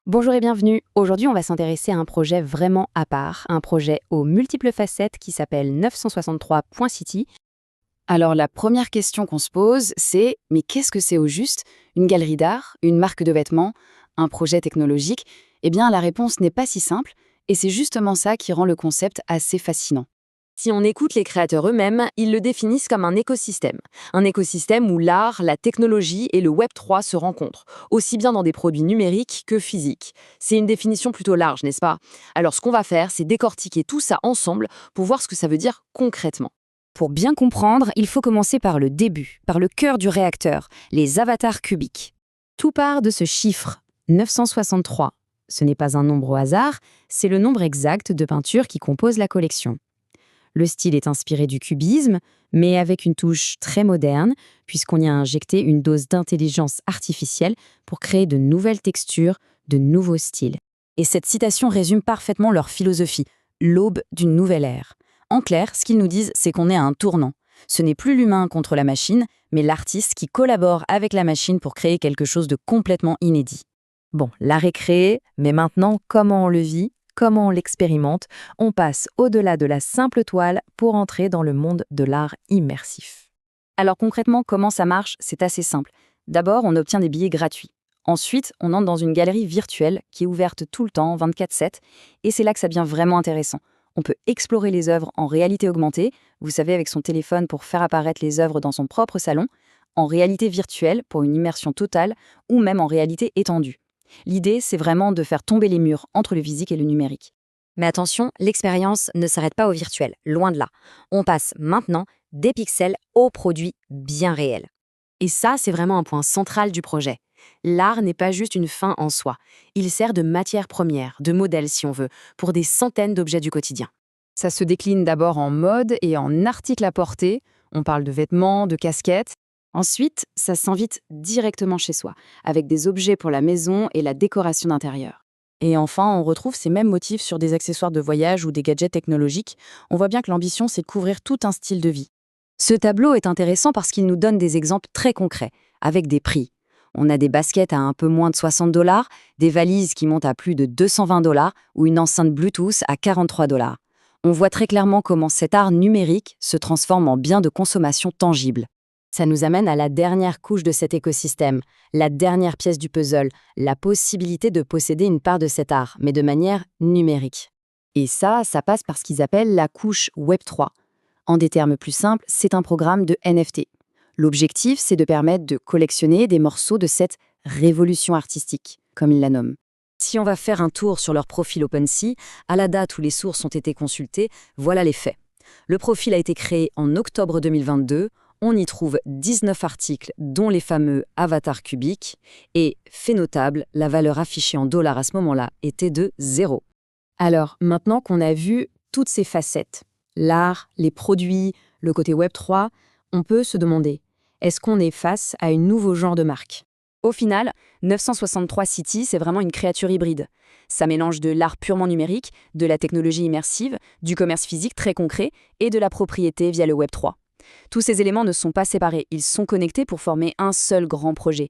Bonjour et bienvenue. Aujourd'hui, on va s'intéresser à un projet vraiment à part, un projet aux multiples facettes qui s'appelle 963.city. Alors la première question qu'on se pose, c'est mais qu'est-ce que c'est au juste? Une galerie d'art? Une marque de vêtements? Un projet technologique? Eh bien la réponse n'est pas si simple, et c'est justement ça qui rend le concept assez fascinant. Si on écoute les créateurs eux-mêmes, ils le définissent comme un écosystème. Un écosystème où l'art, la technologie et le Web3 se rencontrent, aussi bien dans des produits numériques que physiques. C'est une définition plutôt large, n'est-ce pas? Alors ce qu'on va faire, c'est décortiquer tout ça ensemble pour voir ce que ça veut dire concrètement. Pour bien comprendre, il faut commencer par le début, par le cœur du réacteur, les avatars cubiques. Tout part de ce chiffre, 963. Ce n'est pas un nombre au hasard, c'est le nombre exact de peintures qui composent la collection. Le style est inspiré du cubisme, mais avec une touche très moderne, puisqu'on y a injecté une dose d'intelligence artificielle pour créer de nouvelles textures, de nouveaux styles. Et cette citation résume parfaitement leur philosophie, l'aube d'une nouvelle ère. En clair, ce qu'ils nous disent, c'est qu'on est à un tournant. Ce n'est plus l'humain contre la machine, mais l'artiste qui collabore avec la machine pour créer quelque chose de complètement inédit. Bon, l'art est créé, mais maintenant, comment on le vit? Comment on l'expérimente, on passe au-delà de la simple toile pour entrer dans le monde de l'art immersif. Alors concrètement, comment ça marche? C'est assez simple. D'abord, on obtient des billets gratuits. Ensuite, on entre dans une galerie virtuelle qui est ouverte tout le temps, 24/7, et c'est là que ça devient vraiment intéressant. On peut explorer les œuvres en réalité augmentée, vous savez, avec son téléphone pour faire apparaître les œuvres dans son propre salon, en réalité virtuelle pour une immersion totale, ou même en réalité étendue. L'idée, c'est vraiment de faire tomber les murs entre le physique et le numérique. Mais attention, l'expérience ne s'arrête pas au virtuel, loin de là. On passe maintenant des pixels aux produits bien réels. Et ça, c'est vraiment un point central du projet. L'art n'est pas juste une fin en soi. Il sert de matière première, de modèle si on veut, pour des centaines d'objets du quotidien. Ça se décline d'abord en mode et en articles à porter, on parle de vêtements, de casquettes. Ensuite, ça s'invite directement chez soi, avec des objets pour la maison et la décoration d'intérieur. Et enfin, on retrouve ces mêmes motifs sur des accessoires de voyage ou des gadgets technologiques. On voit bien que l'ambition, c'est de couvrir tout un style de vie. Ce tableau est intéressant parce qu'il nous donne des exemples très concrets, avec des prix. On a des baskets à un peu moins de 60$, des valises qui montent à plus de 220$ ou une enceinte Bluetooth à 43$. On voit très clairement comment cet art numérique se transforme en bien de consommation tangible. Ça nous amène à la dernière couche de cet écosystème, la dernière pièce du puzzle, la possibilité de posséder une part de cet art, mais de manière numérique. Et ça passe par ce qu'ils appellent la couche Web3. En des termes plus simples, c'est un programme de NFT. L'objectif, c'est de permettre de collectionner des morceaux de cette révolution artistique, comme ils la nomment. Si on va faire un tour sur leur profil OpenSea, à la date où les sources ont été consultées, voilà les faits. Le profil a été créé en octobre 2022, on y trouve 19 articles, dont les fameux avatars cubiques, et, fait notable, la valeur affichée en dollars à ce moment-là était de 0. Alors, maintenant qu'on a vu toutes ces facettes, l'art, les produits, le côté Web3, on peut se demander, est-ce qu'on est face à un nouveau genre de marque? Au final, 963 City, c'est vraiment une créature hybride. Ça mélange de l'art purement numérique, de la technologie immersive, du commerce physique très concret et de la propriété via le Web3. Tous ces éléments ne sont pas séparés, ils sont connectés pour former un seul grand projet.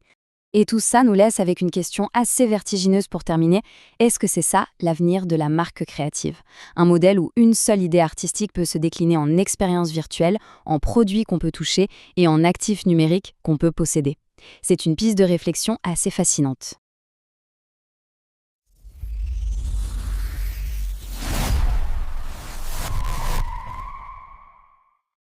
Et tout ça nous laisse avec une question assez vertigineuse pour terminer. Est-ce que c'est ça l'avenir de la marque créative? Un modèle où une seule idée artistique peut se décliner en expérience virtuelle, en produits qu'on peut toucher et en actifs numériques qu'on peut posséder. C'est une piste de réflexion assez fascinante.